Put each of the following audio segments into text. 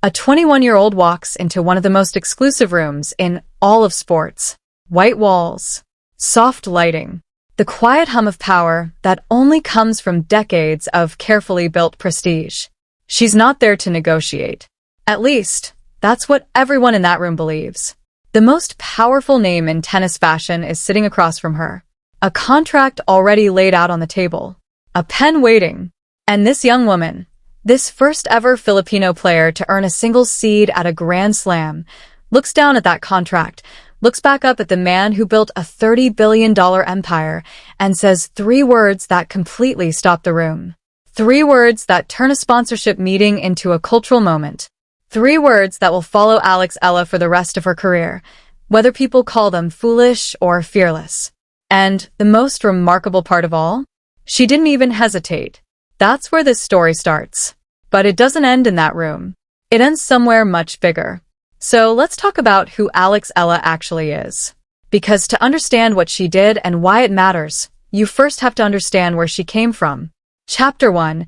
A 21-year-old walks into one of the most exclusive rooms in all of sports. White walls, soft lighting, the quiet hum of power that only comes from decades of carefully built prestige. She's not there to negotiate. At least, that's what everyone in that room believes. The most powerful name in tennis fashion is sitting across from her. A contract already laid out on the table. A pen waiting. And this young woman, this first ever Filipino player to earn a single seed at a Grand Slam, looks down at that contract, looks back up at the man who built a $30 billion empire, and says 3 words that completely stop the room. 3 words that turn a sponsorship meeting into a cultural moment. 3 words that will follow Alex Eala for the rest of her career, whether people call them foolish or fearless. And the most remarkable part of all? She didn't even hesitate. That's where this story starts. But it doesn't end in that room. It ends somewhere much bigger. So let's talk about who Alex Eala actually is. Because to understand what she did and why it matters, you first have to understand where she came from. Chapter 1.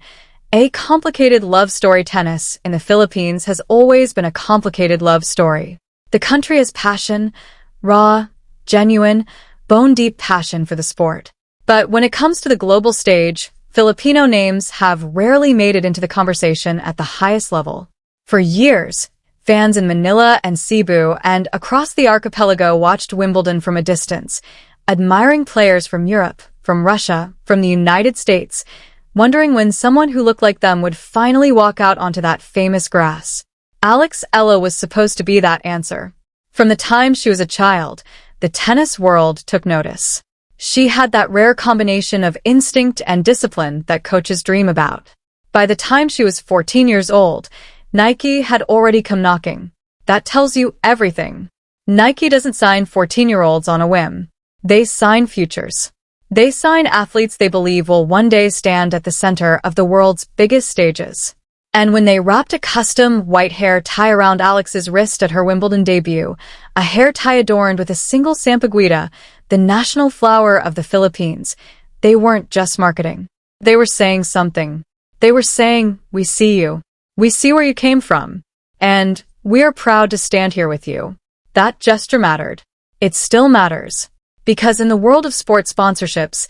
A complicated love story. Tennis in the Philippines has always been a complicated love story. The country has passion, raw, genuine, bone-deep passion for the sport. But when it comes to the global stage, Filipino names have rarely made it into the conversation at the highest level. For years, fans in Manila and Cebu and across the archipelago watched Wimbledon from a distance, admiring players from Europe, from Russia, from the United States, wondering when someone who looked like them would finally walk out onto that famous grass. Alex Eala was supposed to be that answer. From the time she was a child, the tennis world took notice. She had that rare combination of instinct and discipline that coaches dream about. By the time she was 14 years old, Nike had already come knocking. That tells you everything. Nike doesn't sign 14-year-olds on a whim. They sign futures. They sign athletes they believe will one day stand at the center of the world's biggest stages. And when they wrapped a custom white hair tie around Alex's wrist at her Wimbledon debut, a hair tie adorned with a single sampaguita, the national flower of the Philippines, they weren't just marketing. They were saying something. They were saying, "We see you. We see where you came from. And we are proud to stand here with you." That gesture mattered. It still matters. Because in the world of sports sponsorships,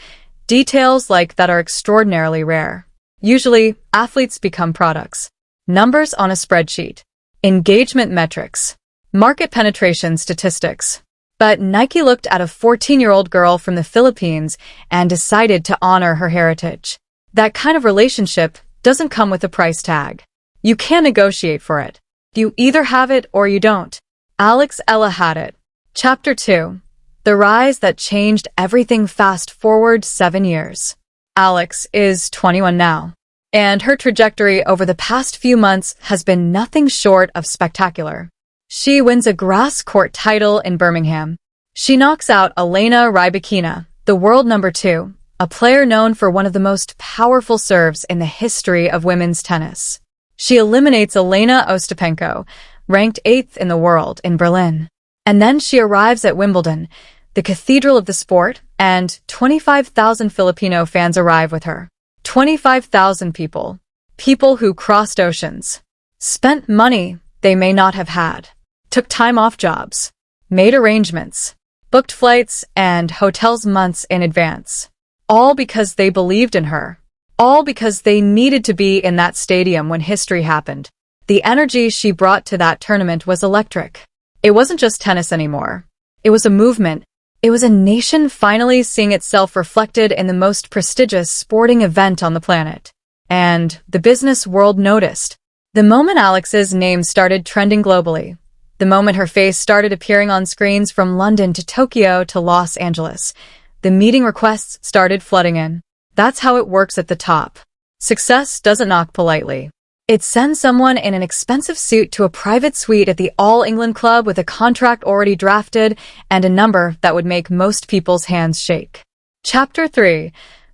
details like that are extraordinarily rare. Usually, athletes become products. Numbers on a spreadsheet. Engagement metrics. Market penetration statistics. But Nike looked at a 14-year-old girl from the Philippines and decided to honor her heritage. That kind of relationship doesn't come with a price tag. You can't negotiate for it. You either have it or you don't. Alex Eala had it. Chapter 2. The rise that changed everything. Fast forward 7 years. Alex is 21 now, and her trajectory over the past few months has been nothing short of spectacular. She wins a grass court title in Birmingham. She knocks out Elina Svitolina, the world number 2, a player known for one of the most powerful serves in the history of women's tennis. She eliminates Elena Ostapenko, ranked 8th in the world, in Berlin. And then she arrives at Wimbledon, the cathedral of the sport, and 25,000 Filipino fans arrive with her. 25,000 people. People who crossed oceans. Spent money they may not have had. Took time off jobs. Made arrangements. Booked flights and hotels months in advance. All because they believed in her. All because they needed to be in that stadium when history happened. The energy she brought to that tournament was electric. It wasn't just tennis anymore. It was a movement. It was a nation finally seeing itself reflected in the most prestigious sporting event on the planet. And the business world noticed. The moment Alex's name started trending globally, the moment her face started appearing on screens from London to Tokyo to Los Angeles, the meeting requests started flooding in. That's how it works at the top. Success doesn't knock politely. It sends someone in an expensive suit to a private suite at the All England Club with a contract already drafted and a number that would make most people's hands shake. Chapter 3.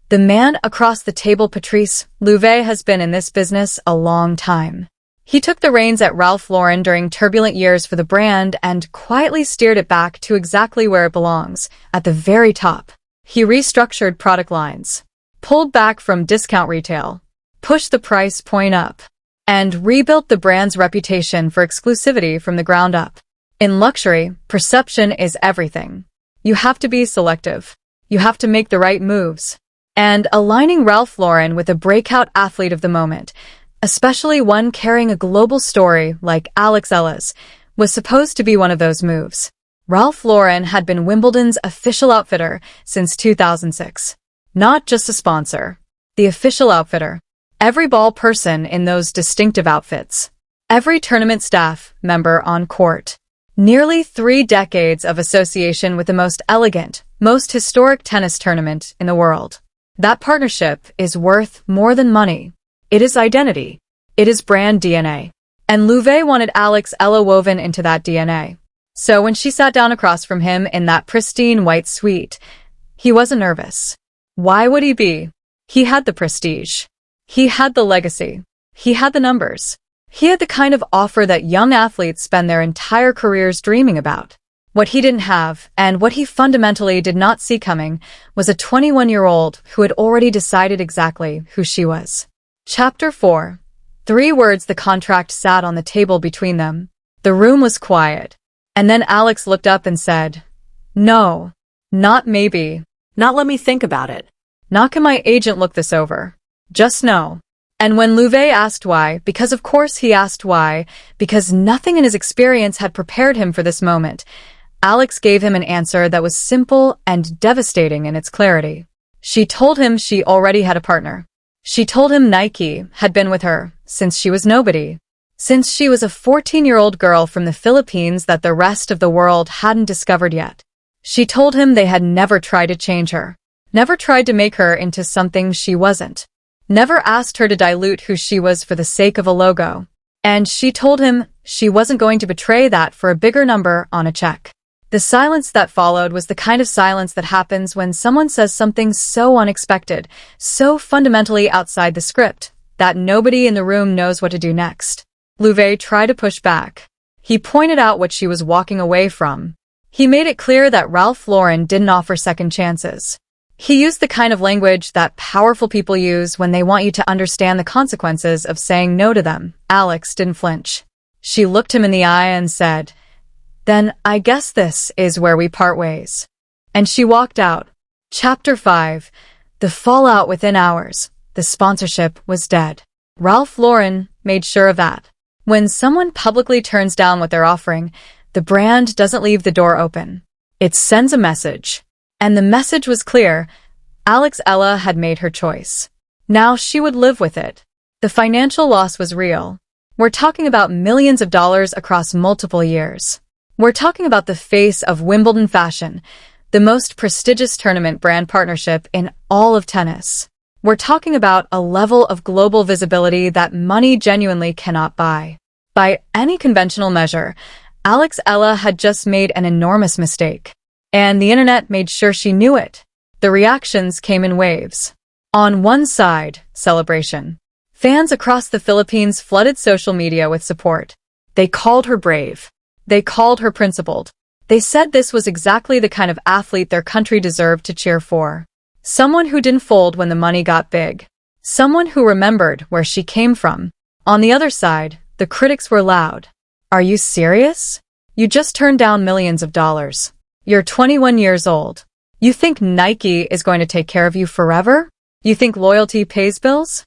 The man across the table. Patrice Louvet has been in this business a long time. He took the reins at Ralph Lauren during turbulent years for the brand and quietly steered it back to exactly where it belongs, at the very top. He restructured product lines, pulled back from discount retail, pushed the price point up. and rebuilt the brand's reputation for exclusivity from the ground up. In luxury, perception is everything. You have to be selective. You have to make the right moves. And aligning Ralph Lauren with a breakout athlete of the moment, especially one carrying a global story like Alex Eala's, was supposed to be one of those moves. Ralph Lauren had been Wimbledon's official outfitter since 2006. Not just a sponsor. The official outfitter. Every ball person in those distinctive outfits. Every tournament staff member on court. Nearly 3 decades of association with the most elegant, most historic tennis tournament in the world. That partnership is worth more than money. It is identity. It is brand DNA. And Louvet wanted Alex Eala woven into that DNA. So when she sat down across from him in that pristine white suite, he wasn't nervous. Why would he be? He had the prestige. He had the legacy. He had the numbers. He had the kind of offer that young athletes spend their entire careers dreaming about. What he didn't have, and what he fundamentally did not see coming, was a 21-year-old who had already decided exactly who she was. Chapter 4. 3 words the contract sat on the table between them. The room was quiet. And then Alex looked up and said, "No. Not maybe. Not let me think about it. Not can my agent look this over. Just no." And when Louvet asked why, because of course he asked why, because nothing in his experience had prepared him for this moment, Alex gave him an answer that was simple and devastating in its clarity. She told him she already had a partner. She told him Nike had been with her since she was nobody. Since she was a 14-year-old girl from the Philippines that the rest of the world hadn't discovered yet. She told him they had never tried to change her. Never tried to make her into something she wasn't. Never asked her to dilute who she was for the sake of a logo. And she told him she wasn't going to betray that for a bigger number on a check. The silence that followed was the kind of silence that happens when someone says something so unexpected, so fundamentally outside the script, that nobody in the room knows what to do next. Louvet tried to push back. He pointed out what she was walking away from. He made it clear that Ralph Lauren didn't offer second chances. He used the kind of language that powerful people use when they want you to understand the consequences of saying no to them. Alex didn't flinch. She looked him in the eye and said, "Then I guess this is where we part ways." And she walked out. Chapter 5. The fallout within hours. The sponsorship was dead. Ralph Lauren made sure of that. When someone publicly turns down what they're offering, the brand doesn't leave the door open. It sends a message. And the message was clear. Alex Eala had made her choice. Now she would live with it. The financial loss was real. We're talking about millions of dollars across multiple years. We're talking about the face of Wimbledon fashion, the most prestigious tournament brand partnership in all of tennis. We're talking about a level of global visibility that money genuinely cannot buy. By any conventional measure, Alex Eala had just made an enormous mistake. And the internet made sure she knew it. The reactions came in waves. On one side, celebration. Fans across the Philippines flooded social media with support. They called her brave. They called her principled. They said this was exactly the kind of athlete their country deserved to cheer for. Someone who didn't fold when the money got big. Someone who remembered where she came from. On the other side, the critics were loud. "Are you serious? You just turned down millions of dollars. You're 21 years old. You think Nike is going to take care of you forever? You think loyalty pays bills?"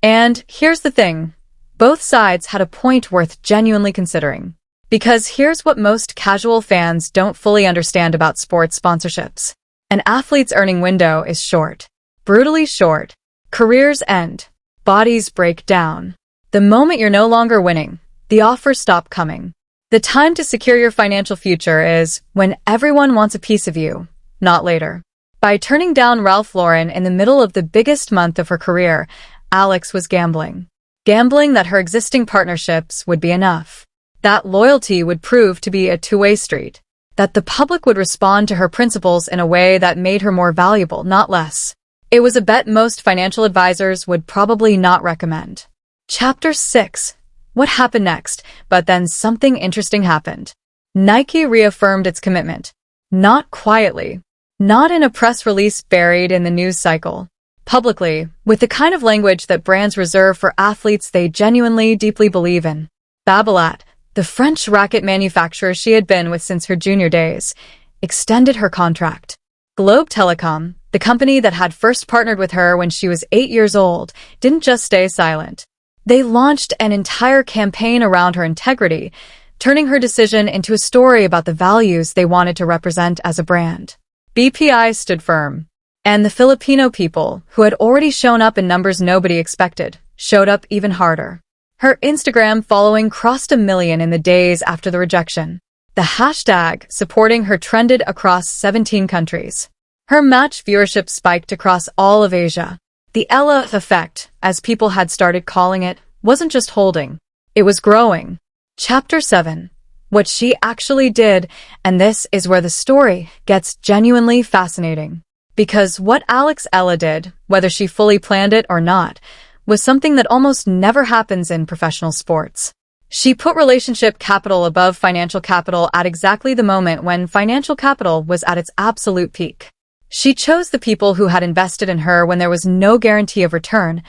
And here's the thing. Both sides had a point worth genuinely considering. Because here's what most casual fans don't fully understand about sports sponsorships. An athlete's earning window is short. Brutally short. Careers end. Bodies break down. The moment you're no longer winning, the offers stop coming. The time to secure your financial future is when everyone wants a piece of you, not later. By turning down Ralph Lauren in the middle of the biggest month of her career, Alex was gambling. Gambling that her existing partnerships would be enough. That loyalty would prove to be a two-way street. That the public would respond to her principles in a way that made her more valuable, not less. It was a bet most financial advisors would probably not recommend. Chapter 6. What happened next? But then something interesting happened. Nike reaffirmed its commitment. Not quietly. Not in a press release buried in the news cycle. publicly, with the kind of language that brands reserve for athletes they genuinely deeply believe in. Babolat, the French racket manufacturer she had been with since her junior days, extended her contract. Globe Telecom, the company that had first partnered with her when she was 8 years old, didn't just stay silent. They launched an entire campaign around her integrity, turning her decision into a story about the values they wanted to represent as a brand. BPI stood firm. And the Filipino people, who had already shown up in numbers nobody expected, showed up even harder. Her Instagram following crossed 1 million in the days after the rejection. The hashtag supporting her trended across 17 countries. Her match viewership spiked across all of Asia. The Eala effect, as people had started calling it, wasn't just holding. It was growing. Chapter 7. What she actually did, and this is where the story gets genuinely fascinating. Because what Alex Eala did, whether she fully planned it or not, was something that almost never happens in professional sports. She put relationship capital above financial capital at exactly the moment when financial capital was at its absolute peak. She chose the people who had invested in her when there was no guarantee of return,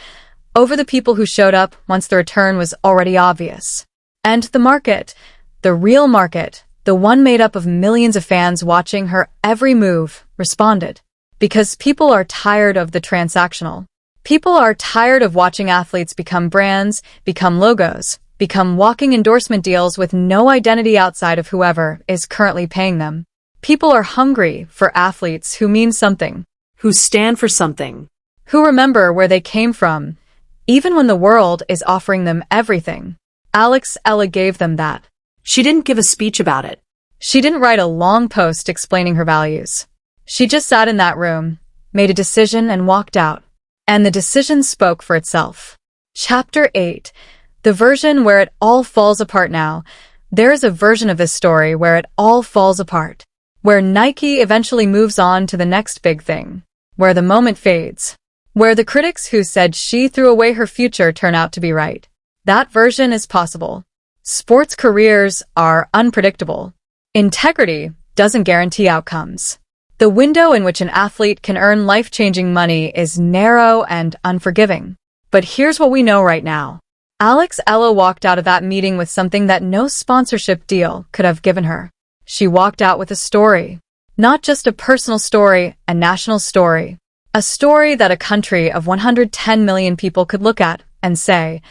over the people who showed up once the return was already obvious. And the market, the real market, the one made up of millions of fans watching her every move, responded. Because people are tired of the transactional. People are tired of watching athletes become brands, become logos, become walking endorsement deals with no identity outside of whoever is currently paying them. People are hungry for athletes who mean something, Who stand for something. who remember where they came from, even when the world is offering them everything. Alex Eala gave them that. She didn't give a speech about it. She didn't write a long post explaining her values. She just sat in that room, made a decision, and walked out. And the decision spoke for itself. Chapter 8. The version where it all falls apart now. There is a version of this story where it all falls apart. Where Nike eventually moves on to the next big thing. Where the moment fades. Where the critics who said she threw away her future turn out to be right. That version is possible. Sports careers are unpredictable. Integrity doesn't guarantee outcomes. The window in which an athlete can earn life-changing money is narrow and unforgiving. But here's what we know right now. Alex Eala walked out of that meeting with something that no sponsorship deal could have given her. She walked out with a story. Not just a personal story, a national story. A story that a country of 110 million people could look at and say,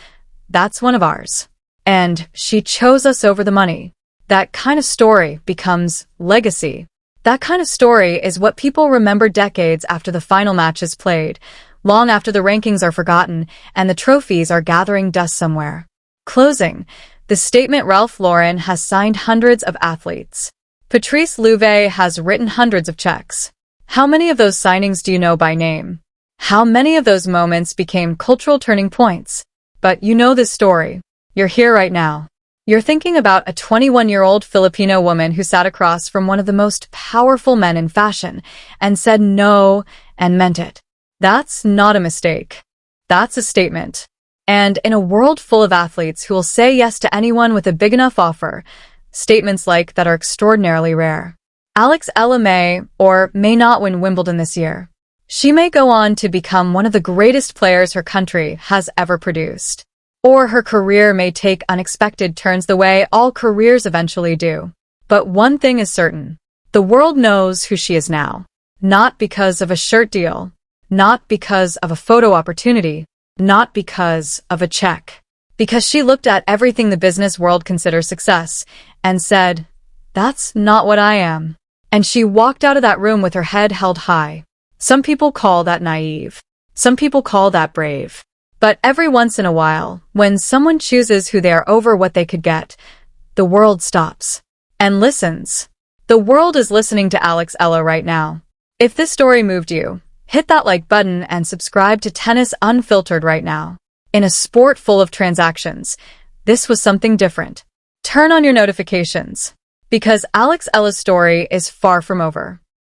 that's one of ours. And she chose us over the money. That kind of story becomes legacy. That kind of story is what people remember decades after the final match is played, long after the rankings are forgotten and the trophies are gathering dust somewhere. Closing. The statement: Ralph Lauren has signed hundreds of athletes. Patrice Louvet has written hundreds of checks. How many of those signings do you know by name? How many of those moments became cultural turning points? But you know this story. You're here right now. You're thinking about a 21-year-old Filipino woman who sat across from one of the most powerful men in fashion and said no and meant it. That's not a mistake. That's a statement. And in a world full of athletes who will say yes to anyone with a big enough offer, statements like that are extraordinarily rare. Alex Eala may or may not win Wimbledon this year. She may go on to become one of the greatest players her country has ever produced. Or her career may take unexpected turns the way all careers eventually do. But one thing is certain. The world knows who she is now. Not because of a shirt deal. Not because of a photo opportunity. Not because of a check. Because she looked at everything the business world considers success and said, that's not what I am. And she walked out of that room with her head held high. Some people call that naive. Some people call that brave. But every once in a while, when someone chooses who they are over what they could get, the world stops and listens. The world is listening to Alex Eala right now. If this story moved you, hit that like button and subscribe to Tennis Unfiltered right now. In a sport full of transactions, this was something different. Turn on your notifications, because Alex Eala's story is far from over.